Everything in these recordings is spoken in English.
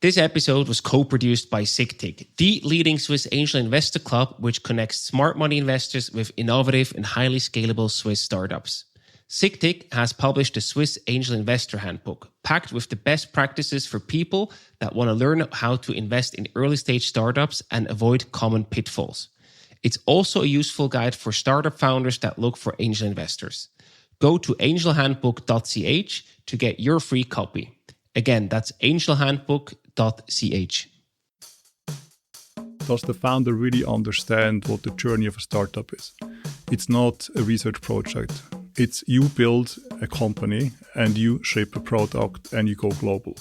This episode was co-produced by SICTIC, the leading Swiss angel investor club, which connects smart money investors with innovative and highly scalable Swiss startups. SICTIC has published the Swiss Angel Investor Handbook, packed with the best practices for people that want to learn how to invest in early-stage startups and avoid common pitfalls. It's also a useful guide for startup founders that look for angel investors. Go to angelhandbook.ch to get your free copy. Again, that's angelhandbook.ch. Does the founder really understand what the journey of a startup is? It's not a research project. It's you build a company and you ship a product and you go global,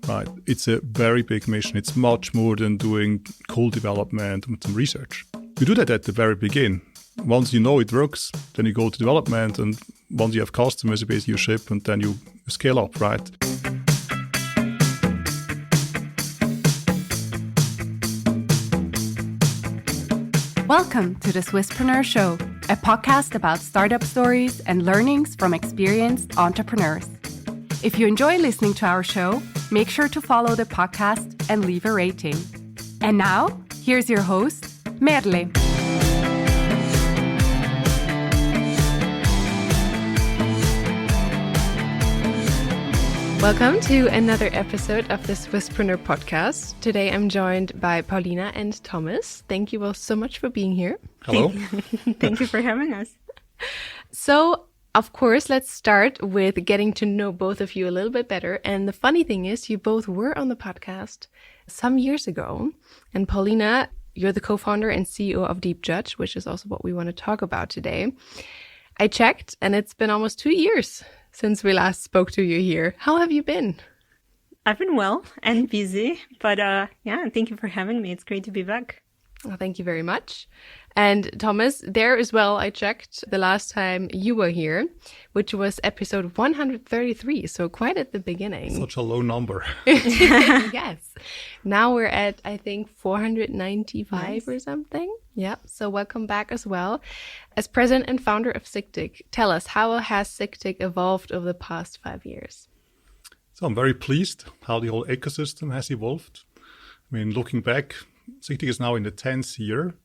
right? It's a very big mission. It's much more than doing cool development and some research. You do that at the very beginning. Once you know it works, then you go to development, and once you have customers, basically you ship and then you scale up, right? Welcome to the Swisspreneur Show, a podcast about startup stories and learnings from experienced entrepreneurs. If you enjoy listening to our show, make sure to follow the podcast and leave a rating. And now, here's your host, Merle. Welcome to another episode of the Swisspreneur podcast. Today I'm joined by Paulina and Thomas. Thank you all so much for being here. Hello. Thank you for having us. So, of course, let's start with getting to know both of you a little bit better. And the funny thing is, you both were on the podcast some years ago. And Paulina, you're the co-founder and CEO of DeepJudge, which is also what we want to talk about today. I checked, and it's been almost 2 years since we last spoke to you here. How have you been? I've been well and busy, but thank you for having me. It's great to be back. Well, thank you very much. And Thomas, there as well, I checked the last time you were here, which was episode 133, so quite at the beginning. Such a low number. Yes. Now we're at, I think, 495 nice. Or something. Yeah, so welcome back as well. As president and founder of SICTIC, tell us, how has SICTIC evolved over the past 5 years? So I'm very pleased how the whole ecosystem has evolved. I mean, looking back, SICTIC is now in the 10th year.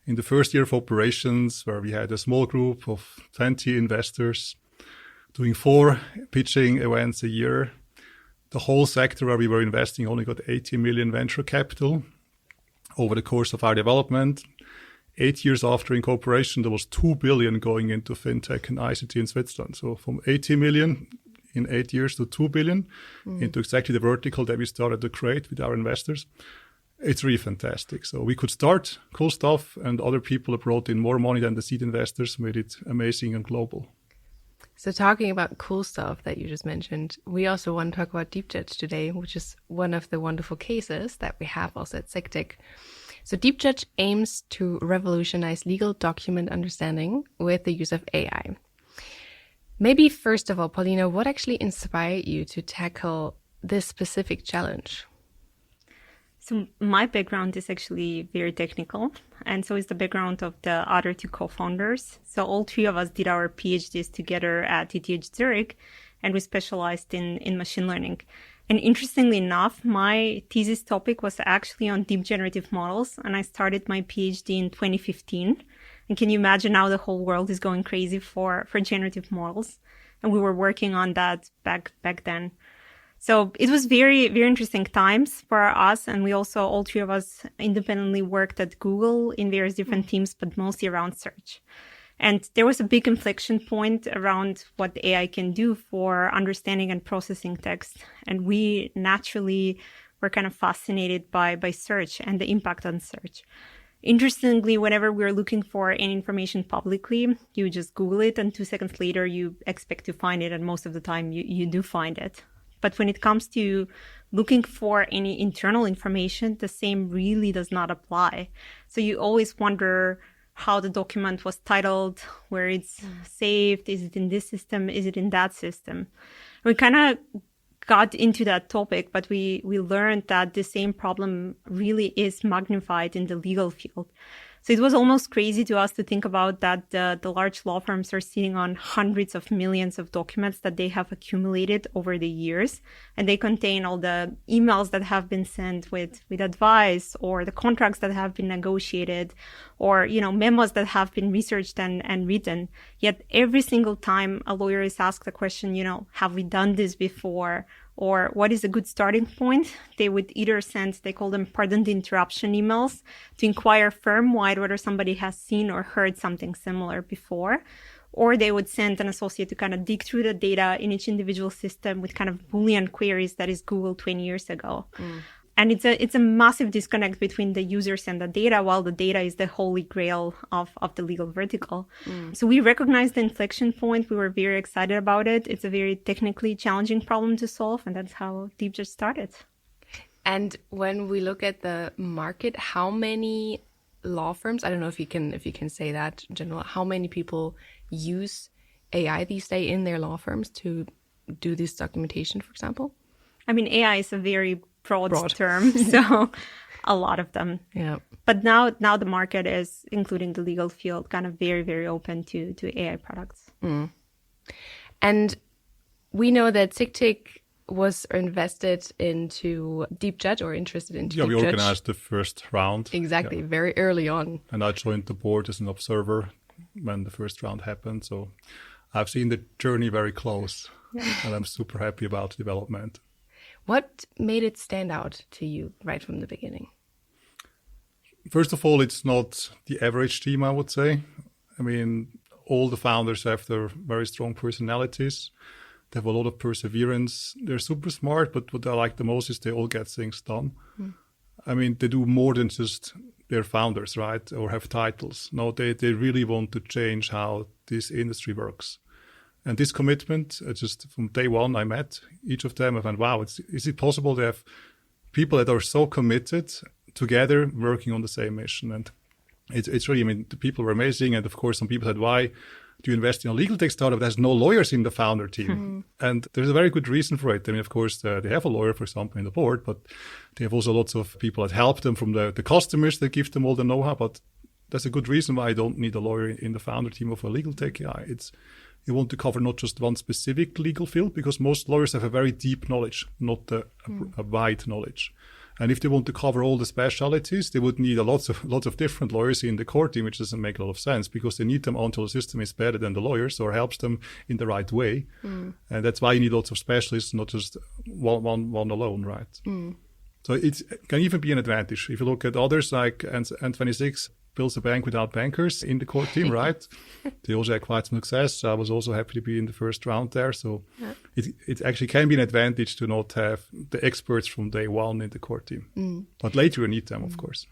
In the first year of operations, where we had a small group of 20 investors doing 4 pitching events a year, the whole sector where we were investing only got 80 million venture capital over the course of our development. 8 years after incorporation, there was 2 billion going into fintech and ICT in Switzerland. So from 80 million in 8 years to 2 billion into exactly the vertical that we started to create with our investors. It's really fantastic. So we could start cool stuff, and other people brought in more money than the seed investors, made it amazing and global. So talking about cool stuff that you just mentioned, we also want to talk about DeepJudge today, which is one of the wonderful cases that we have also at SICTIC. So DeepJudge aims to revolutionize legal document understanding with the use of AI. Maybe first of all, Paulina, what actually inspired you to tackle this specific challenge? So my background is actually very technical, and so is the background of the other 2 co-founders. So all 3 of us did our PhDs together at ETH Zurich, and we specialized in machine learning. And interestingly enough, my thesis topic was actually on deep generative models, and I started my PhD in 2015. And can you imagine how the whole world is going crazy for generative models? And we were working on that back then. So it was very, very interesting times for us. And we also, all 3 of us independently worked at Google in various different teams, but mostly around search. And there was a big inflection point around what AI can do for understanding and processing text. And we naturally were kind of fascinated by search and the impact on search. Interestingly, whenever we're looking for any information publicly, you just Google it, and 2 seconds later, you expect to find it. And most of the time, you do find it. But when it comes to looking for any internal information, the same really does not apply. So you always wonder how the document was titled, where it's saved, is it in this system, is it in that system? We kind of got into that topic, but we learned that the same problem really is magnified in the legal field. So it was almost crazy to us to think about that the large law firms are sitting on hundreds of millions of documents that they have accumulated over the years. And they contain all the emails that have been sent with advice, or the contracts that have been negotiated, or, memos that have been researched and written. Yet every single time a lawyer is asked the question, have we done this before? Or what is a good starting point? They would either send, they call them pardon the interruption emails, to inquire firm-wide whether somebody has seen or heard something similar before. Or they would send an associate to kind of dig through the data in each individual system with kind of Boolean queries that is Google 20 years ago. And it's a massive disconnect between the users and the data, while the data is the holy grail of the legal vertical. So we recognized the inflection point. We were very excited about it. It's a very technically challenging problem to solve, and that's how DeepJudge started. And when we look at the market, how many law firms, I don't know if you can say that in general, how many people use AI these days in their law firms to do this documentation, for example? I mean, AI is a very broad term, so a lot of them. Yeah. But now the market is, including the legal field, kind of very, very open to AI products. And we know that SICTIC was invested into DeepJudge, or interested into DeepJudge. We organized the first round. Exactly, very early on. And I joined the board as an observer when the first round happened. So I've seen the journey very close, and I'm super happy about the development. What made it stand out to you right from the beginning? First of all, it's not the average team, I would say. I mean, all the founders have their very strong personalities. They have a lot of perseverance. They're super smart, but what I like the most is they all get things done. I mean, they do more than just they're founders, right? Or have titles. No, they really want to change how this industry works. And this commitment, just from day one, I met each of them. I went, wow, is it possible to have people that are so committed together working on the same mission? And it's really, I mean, the people were amazing. And of course, some people said, why do you invest in a legal tech startup? There's no lawyers in the founder team. And there's a very good reason for it. I mean, of course, they have a lawyer, for example, in the board, but they have also lots of people that help them, from the customers that give them all the know-how. But there's a good reason why I don't need a lawyer in the founder team of a legal tech AI. You want to cover not just one specific legal field, because most lawyers have a very deep knowledge, not a wide knowledge. And if they want to cover all the specialties, they would need lots of different lawyers in the core team, which doesn't make a lot of sense, because they need them until the system is better than the lawyers or helps them in the right way. And that's why you need lots of specialists, not just one alone, right? So it can even be an advantage. If you look at others like N26, builds a bank without bankers in the core team, right? They also had quite some success. I was also happy to be in the first round there. So it actually can be an advantage to not have the experts from day one in the core team. But later you need them, of course.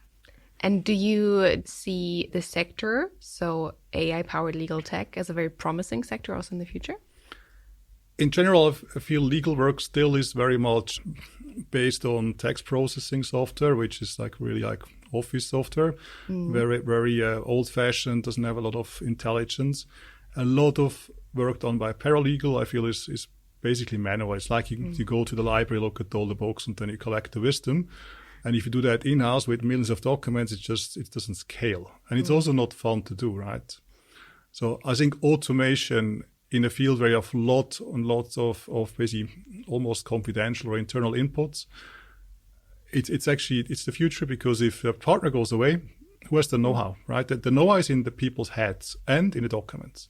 And do you see the sector, so AI-powered legal tech, as a very promising sector also in the future? In general, I feel legal work still is very much based on text processing software, which is really like office software, very old-fashioned, doesn't have a lot of intelligence. A lot of work done by paralegal, I feel, is basically manual. It's like you go to the library, look at all the books, and then you collect the wisdom. And if you do that in-house with millions of documents, it doesn't scale. And it's also not fun to do, right? So I think automation in a field where you have lots of basically almost confidential or internal inputs, it's the future, because if a partner goes away, who has the know-how, right? The know-how is in the people's heads and in the documents.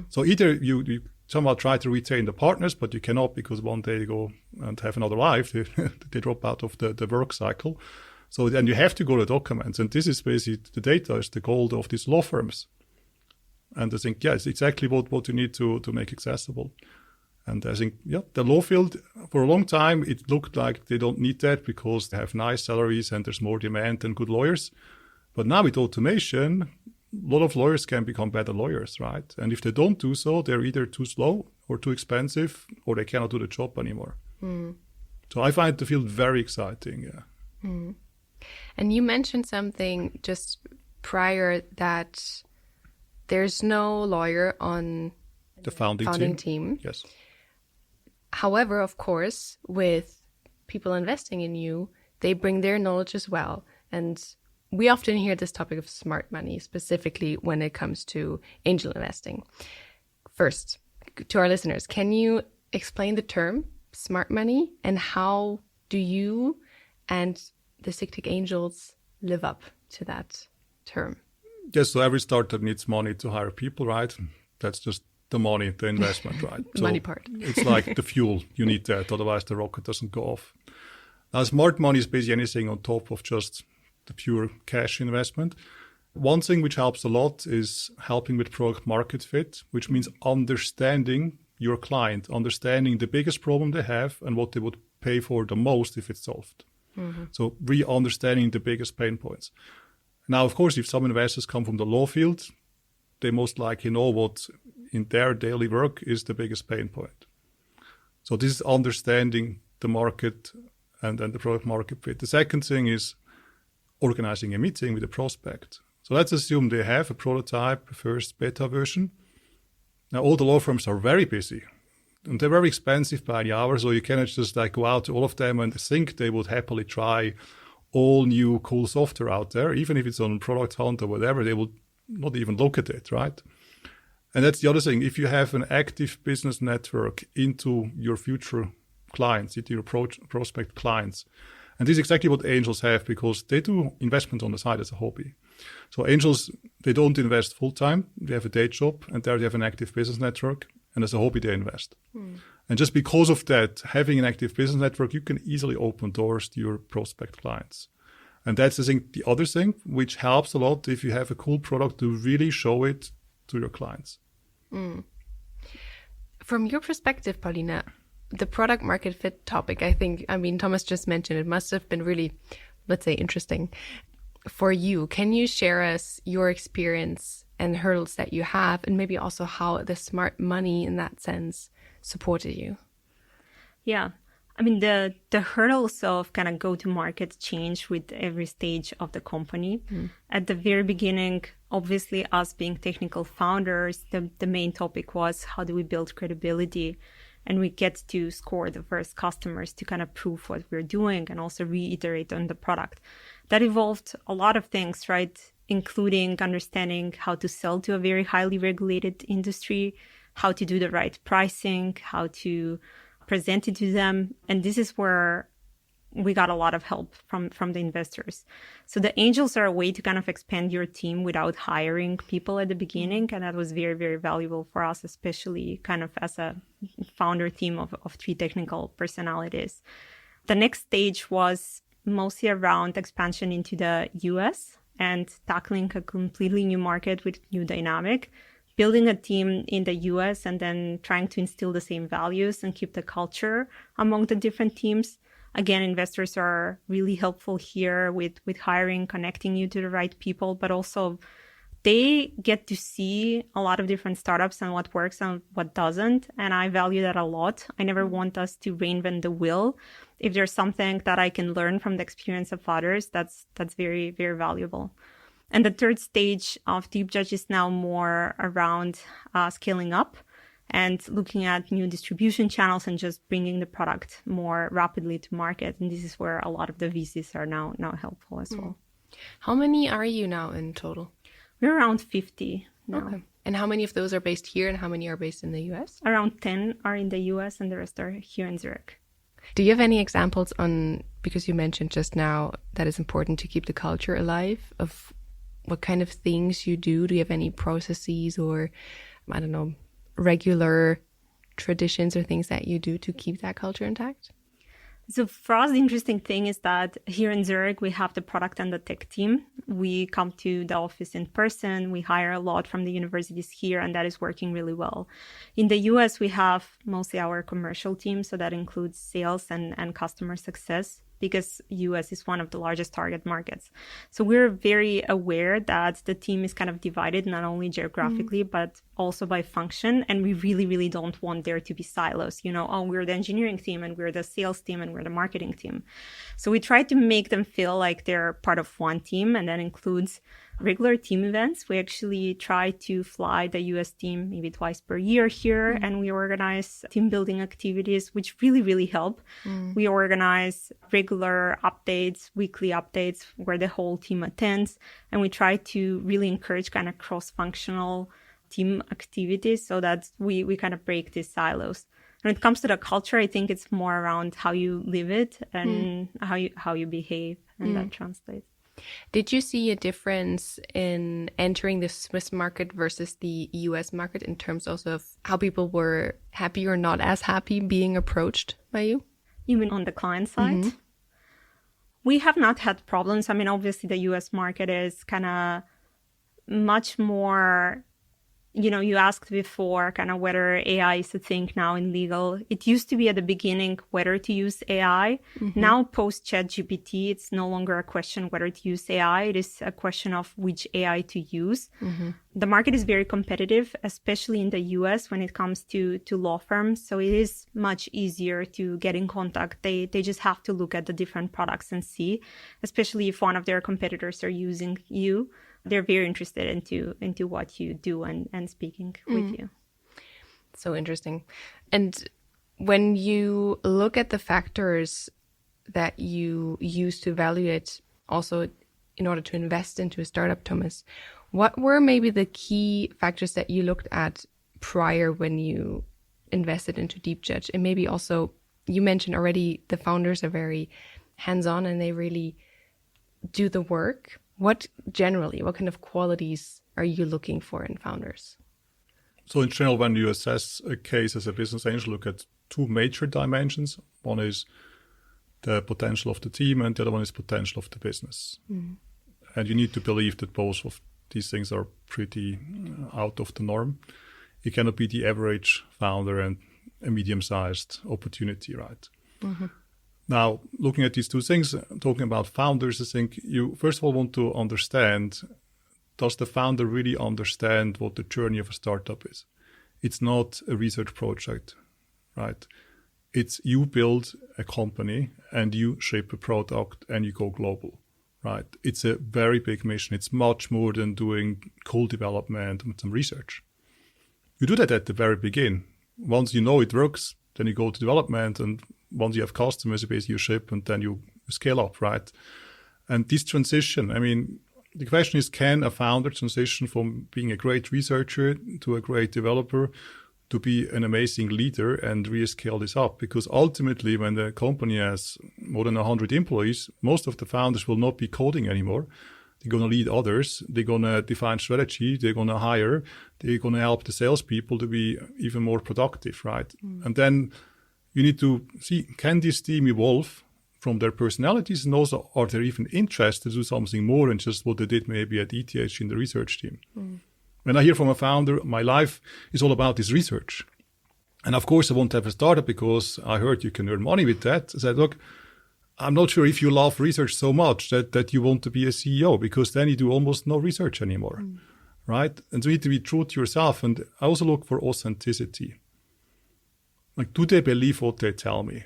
So either you somehow try to retain the partners, but you cannot, because one day they go and have another life, they drop out of the work cycle. So then you have to go to documents, and this is basically the data is the gold of these law firms. And I think, it's exactly what you need to make accessible. And I think, the law field, for a long time, it looked like they don't need that because they have nice salaries and there's more demand than good lawyers. But now with automation, a lot of lawyers can become better lawyers, right? And if they don't do so, they're either too slow or too expensive, or they cannot do the job anymore. So I find the field very exciting, And you mentioned something just prior, that there's no lawyer on the founding team. Yes. However, of course, with people investing in you, they bring their knowledge as well. And we often hear this topic of smart money, specifically when it comes to angel investing. First, to our listeners, can you explain the term smart money and how do you and the SICTIC angels live up to that term? Yes, so every startup needs money to hire people, right? That's just the money, the investment, right? The money part. It's like the fuel. You need that, otherwise the rocket doesn't go off. Now, smart money is basically anything on top of just the pure cash investment. One thing which helps a lot is helping with product market fit, which means understanding your client, understanding the biggest problem they have and what they would pay for the most if it's solved. So re-understanding the biggest pain points. Now, of course, if some investors come from the law field, they most likely know what in their daily work is the biggest pain point. So this is understanding the market and then the product market fit. The second thing is organizing a meeting with a prospect. So let's assume they have a prototype, a first beta version. Now, all the law firms are very busy and they're very expensive by the hour. So you cannot just like go out to all of them and think they would happily try all new cool software out there. Even if it's on Product Hunt or whatever, they would not even look at it, right? And that's the other thing. If you have an active business network into your future clients, into your prospect clients, and this is exactly what angels have because they do investment on the side as a hobby. So angels, they don't invest full time. They have a day job and there they have an active business network. And as a hobby, they invest. And just because of that, having an active business network, you can easily open doors to your prospect clients. And that's, I think, the other thing, which helps a lot if you have a cool product to really show it to your clients. From your perspective, Paulina, the product market fit topic, I mean, Thomas just mentioned it must have been really, let's say, interesting for you. Can you share us your experience and hurdles that you have, and maybe also how the smart money in that sense supported you? Yeah. I mean, the hurdles of kind of go-to-market change with every stage of the company. At the very beginning, obviously, us being technical founders, the main topic was how do we build credibility and we get to score the first customers to kind of prove what we're doing and also reiterate on the product. That evolved a lot of things, right? Including understanding how to sell to a very highly regulated industry, how to do the right pricing, how to present it to them. And this is where we got a lot of help from the investors. So the angels are a way to kind of expand your team without hiring people at the beginning. And that was very, very valuable for us, especially kind of as a founder team of 3 technical personalities. The next stage was mostly around expansion into the US and tackling a completely new market with new dynamic, building a team in the US and then trying to instill the same values and keep the culture among the different teams. Again, investors are really helpful here with hiring, connecting you to the right people, but also they get to see a lot of different startups and what works and what doesn't. And I value that a lot. I never want us to reinvent the wheel. If there's something that I can learn from the experience of others, that's very, very valuable. And the third stage of DeepJudge is now more around scaling up and looking at new distribution channels and just bringing the product more rapidly to market. And this is where a lot of the VCs are now helpful as well. How many are you now in total? We're around 50 now. Okay. And how many of those are based here and how many are based in the US? Around 10 are in the US and the rest are here in Zurich. Do you have any examples on, because you mentioned just now that it's important to keep the culture alive, of what kind of things you do? Do you have any processes or, I don't know, regular traditions or things that you do to keep that culture intact? So for us, the interesting thing is that here in Zurich, we have the product and the tech team. We come to the office in person. We hire a lot from the universities here, and that is working really well. In the US, we have mostly our commercial team. So that includes sales and customer success, because US is one of the largest target markets. So we're very aware that the team is kind of divided, not only geographically, but also by function. And we really, really don't want there to be silos. You know, oh, we're the engineering team and we're the sales team and we're the marketing team. So we try to make them feel like they're part of one team. And that includes regular team events. We actually try to fly the US team maybe twice per year here, and we organize team building activities, which really, really help. We organize regular updates, weekly updates where the whole team attends, and we try to really encourage kind of cross-functional team activities so that we kind of break these silos. When it comes to the culture, I think it's more around how you live it and how you behave, and that translates. Did you see a difference in entering the Swiss market versus the US market in terms also of how people were happy or not as happy being approached by you? You mean on the client side? We have not had problems. I mean, obviously the US market is kind of much more, you asked before kind of whether AI is a thing now in legal. It used to be at the beginning whether to use AI. Now, post ChatGPT, it's no longer a question whether to use AI. It is a question of which AI to use. The market is very competitive, especially in the US when it comes to law firms. So it is much easier to get in contact. They just have to look at the different products and see, especially if one of their competitors are using you. They're very interested into what you do and speaking with you. So interesting. And when you look at the factors that you use to evaluate also in order to invest into a startup, Thomas, what were maybe the key factors that you looked at prior when you invested into DeepJudge? And maybe also, you mentioned already the founders are very hands-on and they really do the work. What kind of qualities are you looking for in founders? So in general, when you assess a case as a business angel, look at two major dimensions. One is the potential of the team, and the other one is potential of the business. And you need to believe that both of these things are pretty out of the norm. You cannot be the average founder and a medium-sized opportunity, right? Now, looking at these two things, talking about founders, I think you first of all want to understand, does the founder really understand what the journey of a startup is? It's not a research project, right? It's you build a company and you ship a product and you go global, right? It's a very big mission. It's much more than doing cool development and some research. You do that at the very beginning. Once you know it works, then you go to development, and once you have customers, basically you ship and then you scale up, right? And this transition, I mean, the question is, can a founder transition from being a great researcher to a great developer to be an amazing leader and really scale this up? Because ultimately, when the company has more than 100 employees, most of the founders will not be coding anymore. They're going to lead others. They're going to define strategy. They're going to hire. They're going to help the salespeople to be even more productive, right? And then you need to see, can this team evolve from their personalities, and also are they even interested to do something more than just what they did maybe at ETH in the research team? When I hear from a founder, my life is all about this research. And of course, I want to have a startup because I heard you can earn money with that. I said, look, I'm not sure if you love research so much that you want to be a CEO, because then you do almost no research anymore, right? And so you need to be true to yourself. And I also look for authenticity. Like, do they believe what they tell me?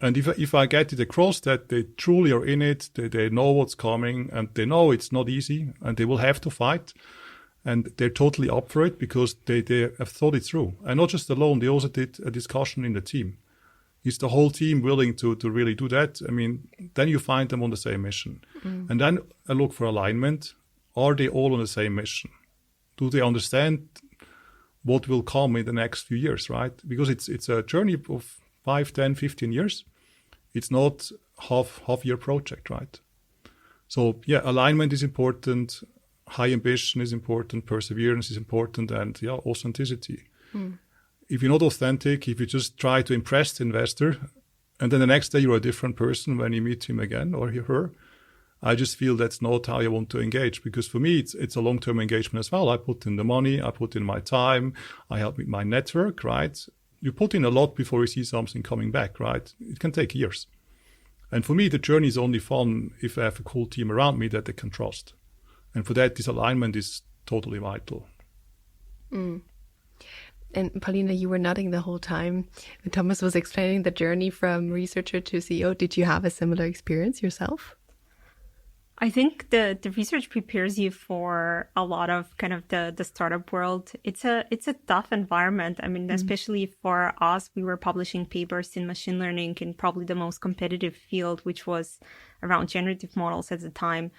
And if I get it across that they truly are in it, they know what's coming, and they know it's not easy, and they will have to fight, and they're totally up for it because they have thought it through. And not just alone, they also did a discussion in the team. Is the whole team willing to really do that? I mean, then you find them on the same mission. And then I look for alignment. Are they all on the same mission? Do they understand what will come in the next few years, right? Because it's a journey of 5, 10, 15 years. It's not half-year project, right? So yeah, alignment is important. High ambition is important. Perseverance is important. And yeah, authenticity. If you're not authentic, if you just try to impress the investor, and then the next day you're a different person when you meet him again or her, I just feel that's not how you want to engage. Because for me, it's a long-term engagement as well. I put in the money, I put in my time, I help with my network, right? You put in a lot before you see something coming back, right? It can take years. And for me, the journey is only fun if I have a cool team around me that they can trust. And for that, this alignment is totally vital. And Paulina, you were nodding the whole time when Thomas was explaining the journey from researcher to CEO. Did you have a similar experience yourself? I think the research prepares you for a lot of kind of the startup world. It's a tough environment. I mean, especially for us, we were publishing papers in machine learning in probably the most competitive field, which was around generative models at the time.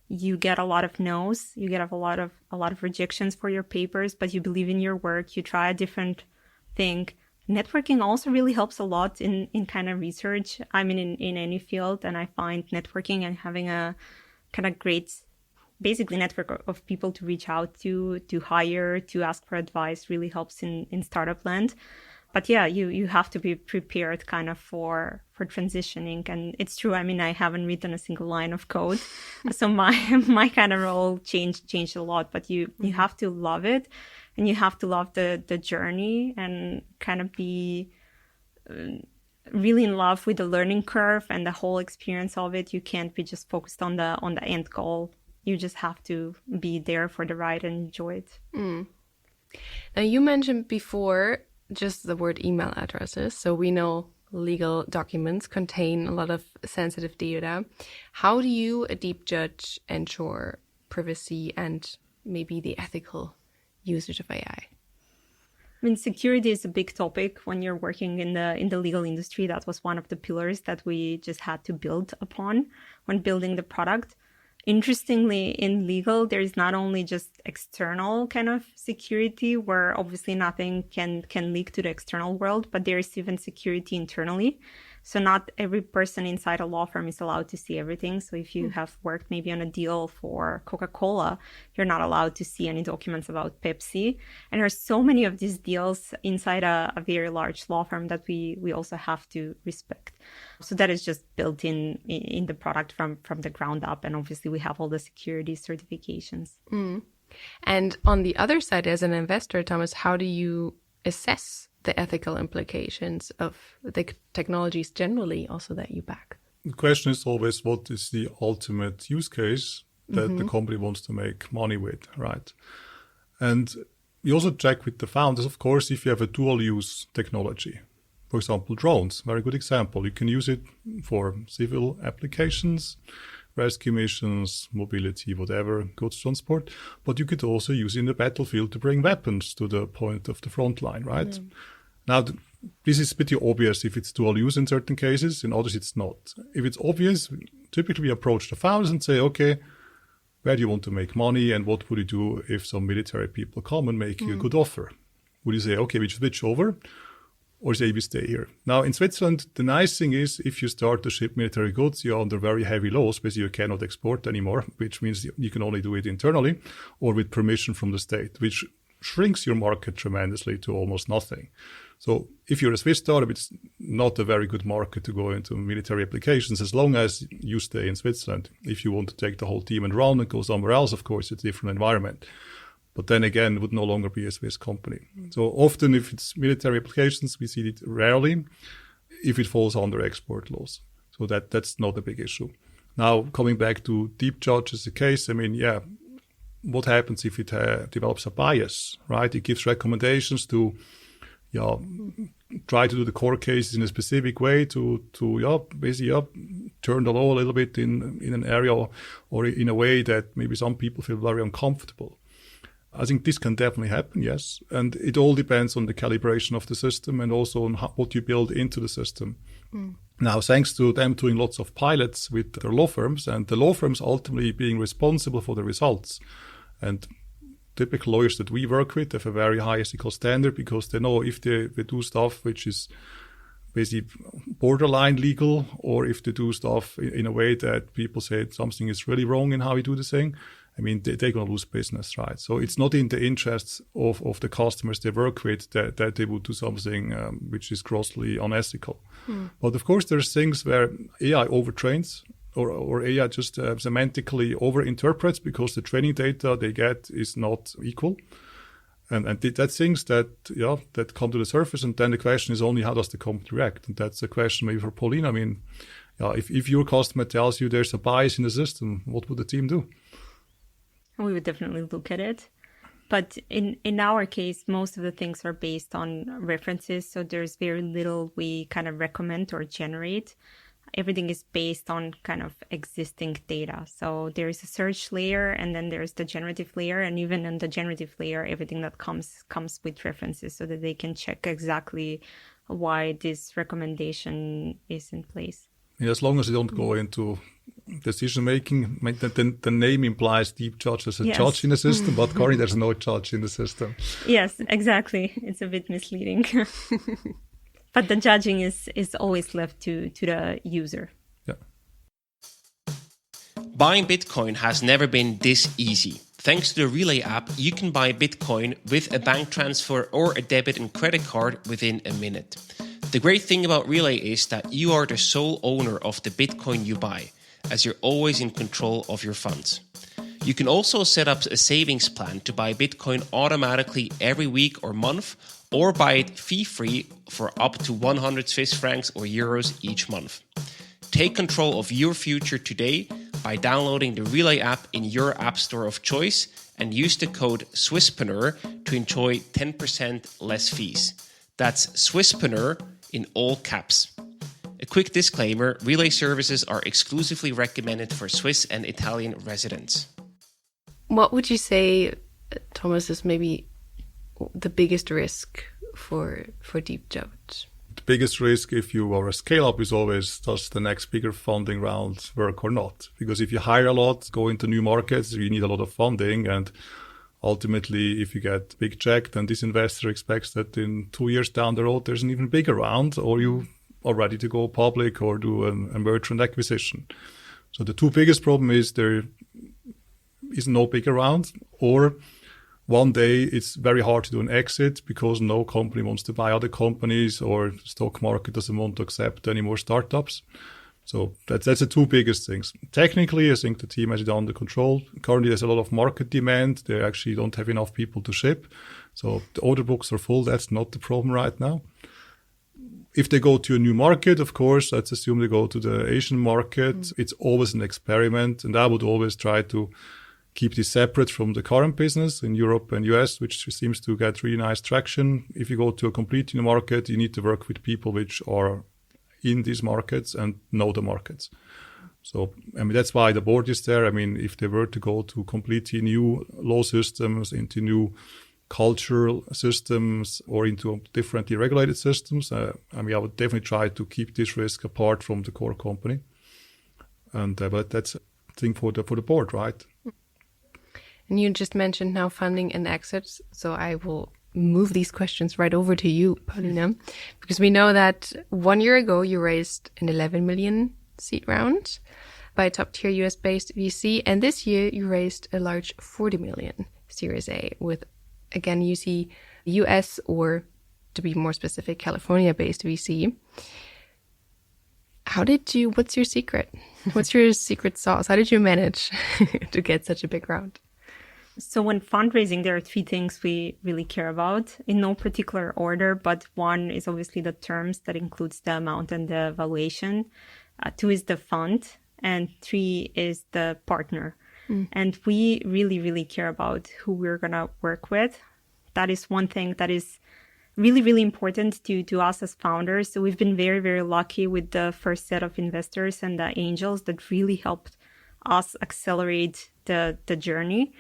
You get a lot of no's, you get a lot of rejections for your papers, but you believe in your work, you try a different thing. Networking also really helps a lot in kind of research. I mean, in any field, and I find networking and having a kind of great, basically network of people to reach out to hire, to ask for advice really helps in startup land. But yeah, you have to be prepared kind of for transitioning. And it's true. I mean, I haven't written a single line of code. So my kind of role changed a lot, but you have to love it, and you have to love the journey and kind of be really in love with the learning curve and the whole experience of it. You can't be just focused on the end goal. You just have to be there for the ride and enjoy it. Now, you mentioned before just the word email addresses. So we know legal documents contain a lot of sensitive data. How do you, a DeepJudge, ensure privacy and maybe the ethical usage of AI? I mean, security is a big topic when you're working in the legal industry. That was one of the pillars that we just had to build upon when building the product. Interestingly, in legal, there is not only just external kind of security where obviously nothing can leak to the external world, but there is even security internally. So not every person inside a law firm is allowed to see everything. So if you have worked maybe on a deal for Coca-Cola, you're not allowed to see any documents about Pepsi. And there are so many of these deals inside a very large law firm that we also have to respect. So that is just built in the product from the ground up. And obviously we have all the security certifications. And on the other side, as an investor, Thomas, how do you assess the ethical implications of the technologies generally also that you back? The question is always, what is the ultimate use case that the company wants to make money with, right? And you also check with the founders, of course, if you have a dual use technology. For example, drones, very good example. You can use it for civil applications, rescue missions, mobility, whatever, goods transport. But you could also use it in the battlefield to bring weapons to the point of the front line, right? Now, this is pretty obvious if it's dual use in certain cases. In others, it's not. If it's obvious, typically we approach the founders and say, okay, where do you want to make money? And what would you do if some military people come and make you a good offer? Would you say, okay, we switch over? Or say we stay here? Now, in Switzerland, the nice thing is if you start to ship military goods, you're under very heavy laws. Basically, you cannot export anymore, which means you can only do it internally or with permission from the state, which shrinks your market tremendously to almost nothing. So if you're a Swiss startup, it's not a very good market to go into military applications as long as you stay in Switzerland. If you want to take the whole team and run and go somewhere else, of course, it's a different environment. But then again, it would no longer be a Swiss company. So often if it's military applications, we see it rarely if it falls under export laws. So that's not a big issue. Now, coming back to DeepJudge as a case, I mean, yeah, what happens if it develops a bias, right? It gives recommendations to try to do the court cases in a specific way to basically turn the law a little bit in an area or in a way that maybe some people feel very uncomfortable. I think this can definitely happen, yes. And it all depends on the calibration of the system and also on what you build into the system. Now, thanks to them doing lots of pilots with their law firms and the law firms ultimately being responsible for the results. And typical lawyers that we work with have a very high ethical standard because they know if they do stuff which is basically borderline legal or if they do stuff in a way that people say something is really wrong in how you do the thing, I mean, they're going to lose business, right? So it's not in the interests of the customers they work with that they would do something which is grossly unethical. But of course, there's things where AI overtrains or AI just semantically overinterprets because the training data they get is not equal. And that's things that come to the surface. And then the question is only how does the company react? And that's a question maybe for Paulina. I mean, if your customer tells you there's a bias in the system, what would the team do? We would definitely look at it. But in our case, most of the things are based on references. So there's very little we kind of recommend or generate. everything is based on kind of existing data. So there's a search layer, and then there's the generative layer, and even in the generative layer, everything that comes with references so that they can check exactly why this recommendation is in place. Yeah, as long as you don't go into decision making, the name implies DeepJudge as a judge in the system, but currently there's no judge in the system. Yes, exactly. It's a bit misleading. But the judging is always left to the user. Yeah. Buying Bitcoin has never been this easy. Thanks to the Relay app, you can buy Bitcoin with a bank transfer or a debit and credit card within a minute. The great thing about Relay is that you are the sole owner of the Bitcoin you buy, as you're always in control of your funds. You can also set up a savings plan to buy Bitcoin automatically every week or month, or buy it fee-free for up to 100 Swiss francs or euros each month. Take control of your future today by downloading the Relay app in your app store of choice and use the code SWISSPRENEUR to enjoy 10% less fees. That's SWISSPRENEUR in all caps. A quick disclaimer, Relay services are exclusively recommended for Swiss and Italian residents. What would you say, Thomas, is maybe the biggest risk for DeepJudge? The biggest risk if you are a scale-up is always, does the next bigger funding round work or not? Because if you hire a lot, go into new markets, you need a lot of funding, and ultimately, if you get a big check, then this investor expects that in 2 years down the road, there's an even bigger round, or you are ready to go public or do a merger and acquisition. So the two biggest problem is there is no bigger round, or one day it's very hard to do an exit because no company wants to buy other companies, or the stock market doesn't want to accept any more startups. So that's the two biggest things. Technically, I think the team has it under control. Currently, there's a lot of market demand. They actually don't have enough people to ship. So the order books are full. That's not the problem right now. If they go to a new market, of course, let's assume they go to the Asian market. It's always an experiment. And I would always try to keep this separate from the current business in Europe and US, which seems to get really nice traction. If you go to a complete new market, you need to work with people which are in these markets and know the markets. So, I mean, that's why the board is there. I mean, if they were to go to completely new law systems, into new cultural systems, or into differently regulated systems, I would definitely try to keep this risk apart from the core company. And but that's a thing for the board, right? And you just mentioned now funding and exits, so I will move these questions right over to you, Paulina, because we know that 1 year ago you raised an 11 million seed round by a top-tier US-based VC, and this year you raised a large 40 million Series A with, again, you see US, or to be more specific, California-based VC. What's your secret? What's your secret sauce? How did you manage to get such a big round? So when fundraising, there are three things we really care about in no particular order, but one is obviously the terms. That includes the amount and the valuation. 2 is the fund, and 3 is the partner. And we really, really care about who we're going to work with. That is one thing that is really, really important to us as founders. So we've been very, very lucky with the first set of investors and the angels that really helped us accelerate the journey.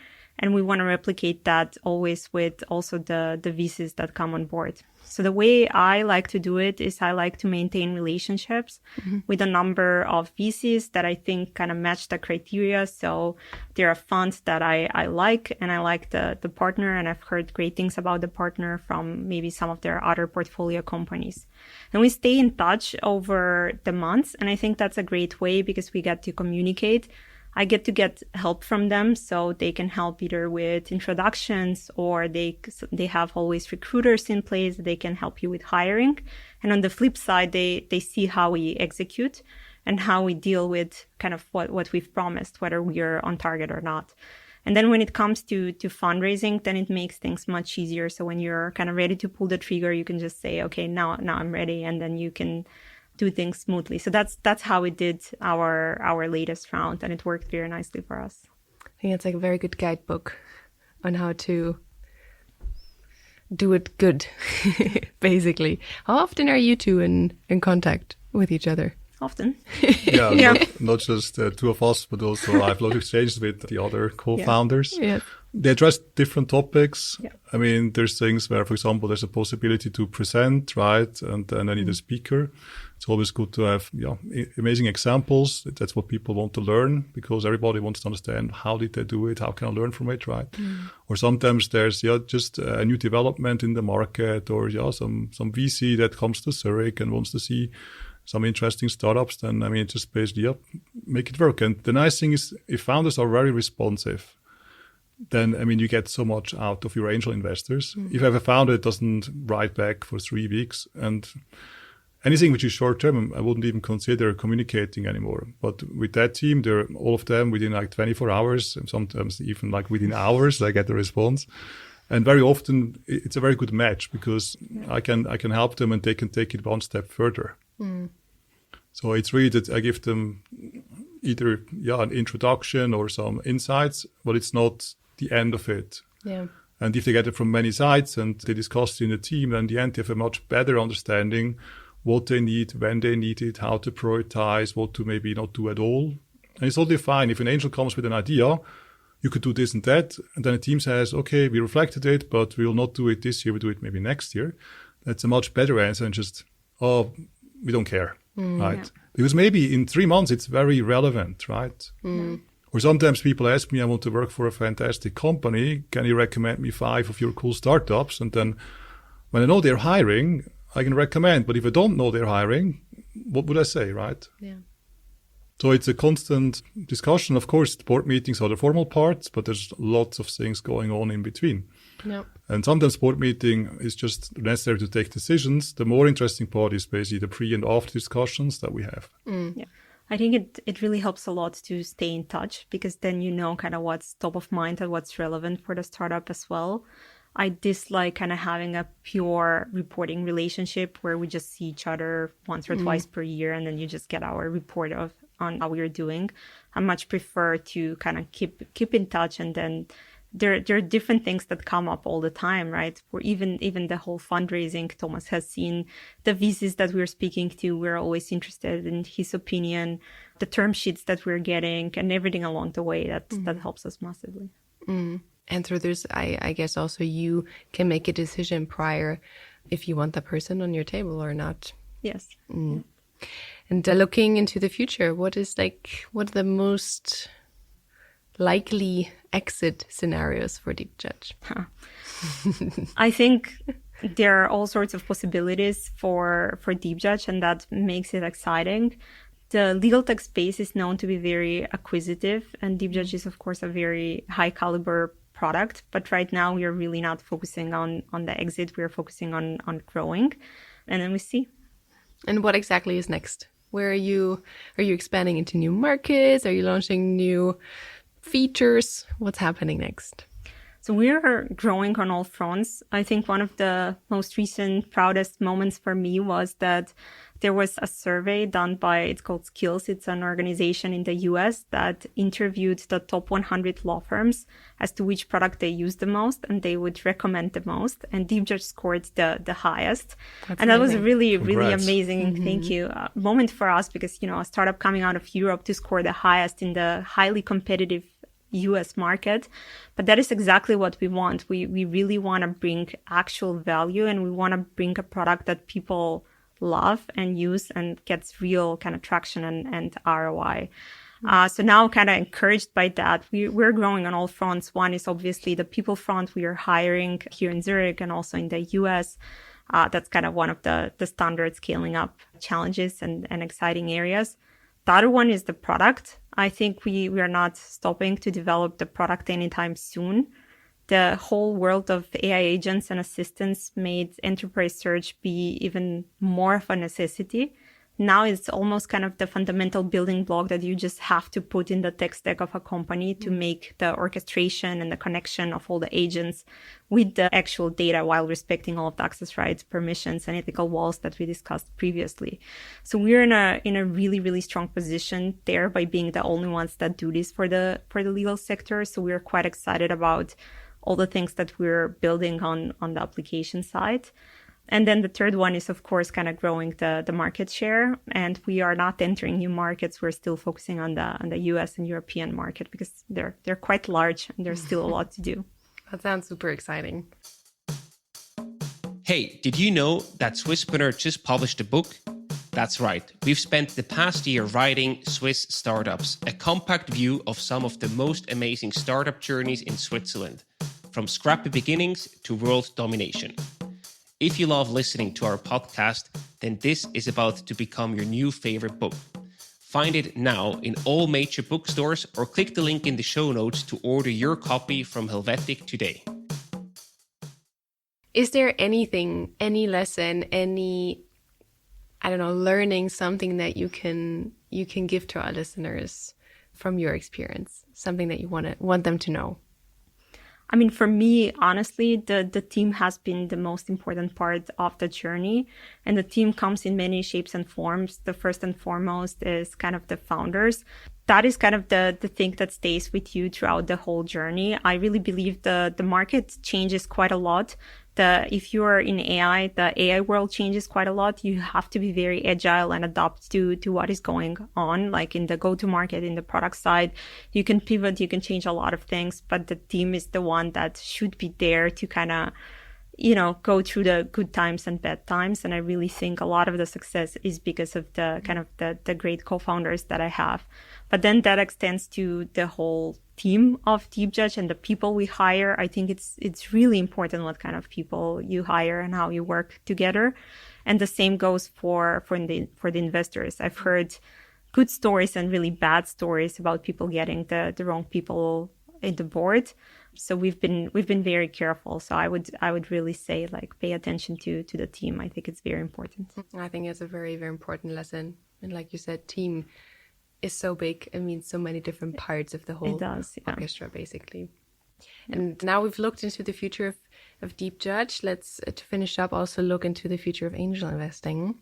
And we want to replicate that always with also the VCs that come on board. So the way I like to do it is I like to maintain relationships with a number of VCs that I think kind of match the criteria. So there are funds that I like, and I like the partner, and I've heard great things about the partner from maybe some of their other portfolio companies. And we stay in touch over the months. And I think that's a great way because we get to communicate. I get to get help from them, so they can help either with introductions, or they have always recruiters in place. They can help you with hiring. And on the flip side, they see how we execute and how we deal with kind of what we've promised, whether we are on target or not. And then when it comes to fundraising, then it makes things much easier. So when you're kind of ready to pull the trigger, you can just say, okay, now I'm ready. And then you can do things smoothly. So that's how we did our latest round, and it worked very nicely for us. I think it's like a very good guidebook on how to do it good, basically. How often are you two in contact with each other? often. Yeah, Yeah. not just two of us, but also I have a lot of exchanges with the other co-founders. Yeah. They address different topics. Yeah. I mean, there's things where, for example, there's a possibility to present, right? And then I need a speaker. It's always good to have amazing examples. That's what people want to learn, because everybody wants to understand how did they do it? How can I learn from it, right? Or sometimes there's just a new development in the market, or some VC that comes to Zurich and wants to see some interesting startups. Then, I mean, just basically make it work. And the nice thing is, if founders are very responsive, then, I mean, you get so much out of your angel investors. If you have a founder that doesn't write back for 3 weeks, and anything which is short term, I wouldn't even consider communicating anymore. But with that team, all of them within like 24 hours, and sometimes even like within hours, I get a response. And very often it's a very good match, because I can help them and they can take it one step further. So it's really that I give them either an introduction or some insights, but it's not the end of it. Yeah. And if they get it from many sides and they discuss it in the team, then in the end they have a much better understanding what they need, when they need it, how to prioritize, what to maybe not do at all. And it's totally fine. If an angel comes with an idea, you could do this and that, and then the team says, okay, we reflected it, but we will not do it this year, we'll do it maybe next year. That's a much better answer than just, we don't care, right? Yeah. Because maybe in 3 months it's very relevant, right? Or sometimes people ask me, I want to work for a fantastic company. Can you recommend me 5 of your cool startups? And then when I know they're hiring, I can recommend. But if I don't know they're hiring, what would I say, right? Yeah. So it's a constant discussion. Of course, the board meetings are the formal parts, but there's lots of things going on in between. Yep. And sometimes board meeting is just necessary to take decisions. The more interesting part is basically the pre and after discussions that we have. Yeah. I think it really helps a lot to stay in touch, because then you know kind of what's top of mind and what's relevant for the startup as well. I dislike kind of having a pure reporting relationship where we just see each other once or twice per year and then you just get our report on how we're doing. I much prefer to kind of keep in touch, and then there are different things that come up all the time, right? For even the whole fundraising, Thomas has seen the VCs that we're speaking to. We're always interested in his opinion, the term sheets that we're getting, and everything along the way that helps us massively. And through this, I guess also you can make a decision prior if you want the person on your table or not. Yes. And looking into the future, what are the most likely exit scenarios for DeepJudge? I think there are all sorts of possibilities for DeepJudge, and that makes it exciting. The legal tech space is known to be very acquisitive, and DeepJudge is, of course, a very high caliber product. But right now, we are really not focusing on the exit. We are focusing on growing, and then we see. And what exactly is next? Where are you expanding into new markets? Are you launching new features? What's happening next? So we're growing on all fronts. I think one of the most recent, proudest moments for me was that there was a survey done by, it's called Skills. It's an organization in the US that interviewed the top 100 law firms as to which product they use the most and they would recommend the most. And DeepJudge scored the highest. That's and amazing. That was a really, Congrats. really amazing, thank you, moment for us, because, a startup coming out of Europe to score the highest in the highly competitive US market. But that is exactly what we want. We really want to bring actual value, and we want to bring a product that people love and use and gets real kind of traction and ROI. So now kind of encouraged by that, we're growing on all fronts. One is obviously the people front. We are hiring here in Zurich and also in the US. That's kind of one of the standard scaling up challenges and exciting areas. The other one is the product. I think we are not stopping to develop the product anytime soon. The whole world of AI agents and assistants made enterprise search be even more of a necessity. Now it's almost kind of the fundamental building block that you just have to put in the tech stack of a company to make the orchestration and the connection of all the agents with the actual data while respecting all of the access rights, permissions, and ethical walls that we discussed previously. So we're in a really, really strong position there by being the only ones that do this for the legal sector. So we're quite excited about all the things that we're building on the application side. And then the third one is, of course, kind of growing the market share. And we are not entering new markets. We're still focusing on the US and European market because they're quite large and there's still a lot to do. That sounds super exciting. Hey, did you know that Swisspreneur just published a book? That's right. We've spent the past year writing Swiss Startups, a compact view of some of the most amazing startup journeys in Switzerland, from scrappy beginnings to world domination. If you love listening to our podcast, then this is about to become your new favorite book. Find it now in all major bookstores or click the link in the show notes to order your copy from Helvetic today. Is there anything, any lesson, any, learning, something that you can give to our listeners from your experience, something that you want them to know? I mean, for me, honestly, the team has been the most important part of the journey. And the team comes in many shapes and forms. The first and foremost is kind of the founders. That is kind of the thing that stays with you throughout the whole journey. I really believe the market changes quite a lot. If you are in AI, the AI world changes quite a lot. You have to be very agile and adapt to what is going on, like in the go-to-market, in the product side. You can pivot, you can change a lot of things, but the team is the one that should be there to kind of, go through the good times and bad times. And I really think a lot of the success is because of the kind of the great co-founders that I have. But then that extends to the whole team of DeepJudge and the people we hire. I think it's really important what kind of people you hire and how you work together. And the same goes for the investors. I've heard good stories and really bad stories about people getting the wrong people in the board. So we've been very careful. So I would really say, like, pay attention to the team. I think it's very important. I think it's a very, very important lesson. And like you said, team is so big. It means so many different parts of the whole orchestra, basically. Yeah. And now we've looked into the future of DeepJudge. Let's, to finish up, also look into the future of angel investing.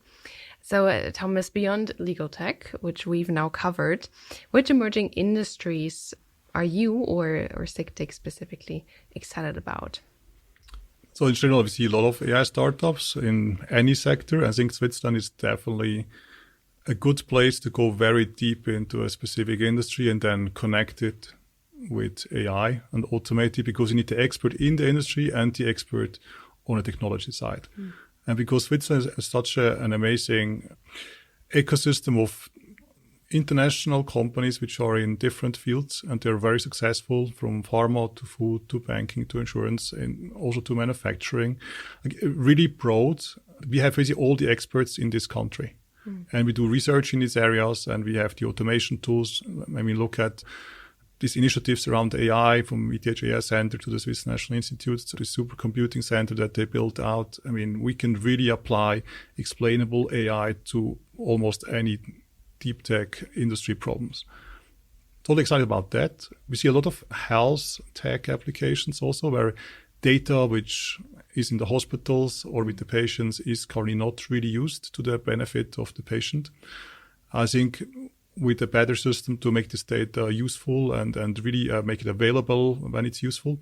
So, Thomas, beyond legal tech, which we've now covered, which emerging industries are you or SICTIC specifically excited about? So in general, we see a lot of AI startups in any sector. I think Switzerland is definitely a good place to go very deep into a specific industry and then connect it with AI and automate it, because you need the expert in the industry and the expert on the technology side. And because Switzerland is such an amazing ecosystem of international companies which are in different fields, and they're very successful, from pharma to food to banking to insurance and also to manufacturing, like, really broad. We have basically all the experts in this country. And we do research in these areas, and we have the automation tools. I mean, look at these initiatives around AI, from ETH AI Center to the Swiss National Institute to the supercomputing center that they built out. I mean, we can really apply explainable AI to almost any deep tech industry problems. Totally excited about that. We see a lot of health tech applications also, where data which is in the hospitals or with the patients is currently not really used to the benefit of the patient. I think with a better system to make this data useful and really make it available when it's useful,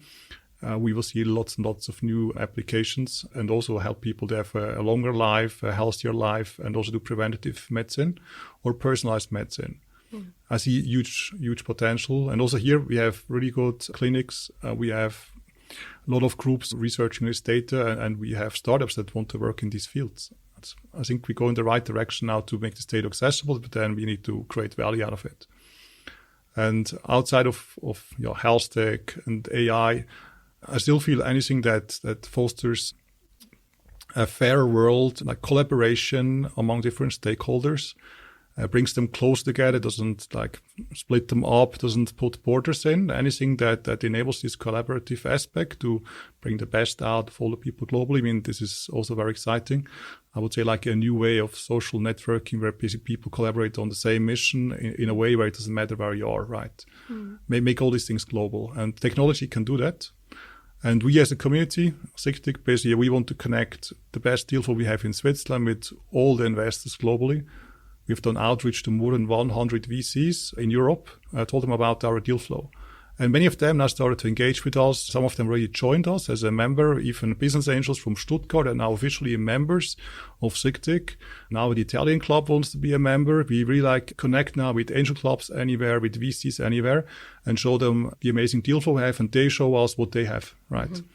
we will see lots and lots of new applications, and also help people to have a longer life, a healthier life, and also do preventative medicine or personalized medicine. I see huge potential. And also here we have really good clinics. We have a lot of groups researching this data, and we have startups that want to work in these fields. I think we go in the right direction now to make this data accessible, but then we need to create value out of it. And outside of health tech and AI, I still feel anything that fosters a fairer world, like collaboration among different stakeholders, brings them close together, doesn't like split them up, doesn't put borders in. Anything that enables this collaborative aspect to bring the best out of all the people globally. I mean, this is also very exciting. I would say like a new way of social networking, where basically people collaborate on the same mission in a way where it doesn't matter where you are, right? Make all these things global. And technology can do that. And we as a community, SICTIC, basically, we want to connect the best deal flow we have in Switzerland with all the investors globally. We've done outreach to more than 100 VCs in Europe, told them about our deal flow. And many of them now started to engage with us. Some of them really joined us as a member. Even business angels from Stuttgart are now officially members of SICTIC. Now the Italian club wants to be a member. We really connect now with angel clubs anywhere, with VCs anywhere, and show them the amazing deal flow we have, and they show us what they have, right? Mm-hmm.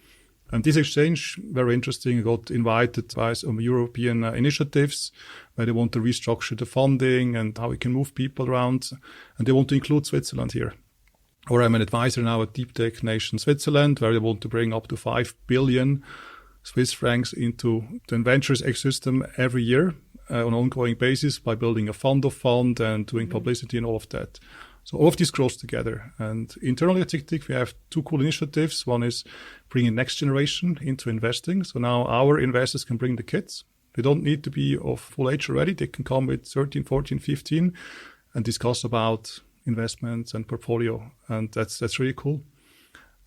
And this exchange, very interesting. I got invited by some European initiatives where they want to restructure the funding and how we can move people around. And they want to include Switzerland here. Or I'm an advisor now at Deep Tech Nation Switzerland, where they want to bring up to 5 billion Swiss francs into the ventures ecosystem every year on an ongoing basis by building a fund of fund and doing publicity and all of that. So all of this grows together. And internally at SICTIC, we have 2 cool initiatives. One is bringing next generation into investing. So now our investors can bring the kids. They don't need to be of full age already. They can come with 13, 14, 15 and discuss about investments and portfolio. And that's really cool.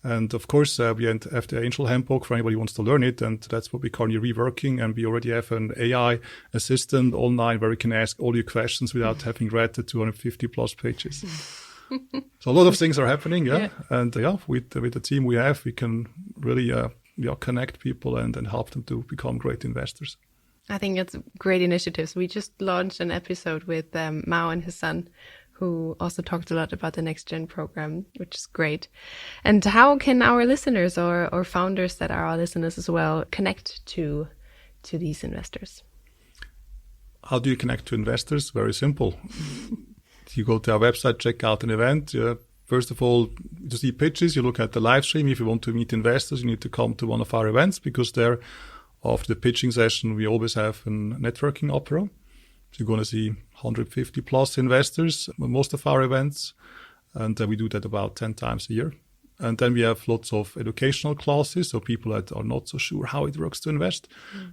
And of course, we have the Angel Handbook for anybody who wants to learn it. And that's what we're currently reworking. And we already have an AI assistant online where you can ask all your questions without having read the 250 plus pages. So a lot of things are happening. Yeah. And with the team we have, we can really connect people and help them to become great investors. I think it's great initiatives. We just launched an episode with Mao and his son, who also talked a lot about the Next Gen program, which is great. And how can our listeners or founders that are our listeners as well connect to these investors? How do you connect to investors? Very simple. You go to our website, check out an event. First of all, to see pitches, you look at the live stream. If you want to meet investors, you need to come to one of our events, because there, after the pitching session, we always have a networking apéro. So you're going to see 150 plus investors at most of our events. And we do that about 10 times a year. And then we have lots of educational classes. So people that are not so sure how it works to invest,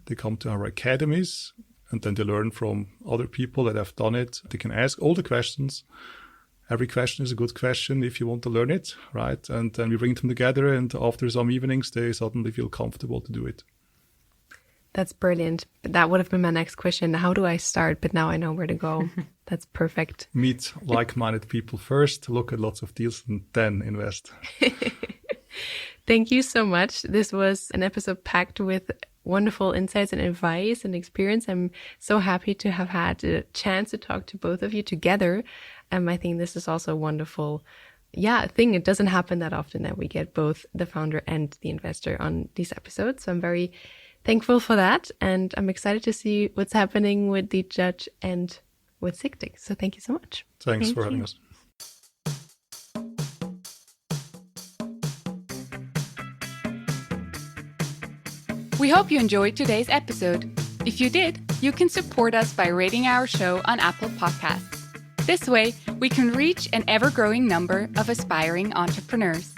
they come to our academies, and then they learn from other people that have done it. They can ask all the questions. Every question is a good question if you want to learn it, right? And then we bring them together, and after some evenings, they suddenly feel comfortable to do it. That's brilliant. That would have been my next question. How do I start? But now I know where to go. That's perfect. Meet like-minded people first, look at lots of deals, and then invest. Thank you so much. This was an episode packed with wonderful insights and advice and experience. I'm so happy to have had a chance to talk to both of you together. I think this is also a wonderful thing. It doesn't happen that often that we get both the founder and the investor on these episodes. So I'm very thankful for that. And I'm excited to see what's happening with DeepJudge and with SICTIC. So thank you so much. Thanks for having us. We hope you enjoyed today's episode. If you did, you can support us by rating our show on Apple Podcasts. This way, we can reach an ever-growing number of aspiring entrepreneurs.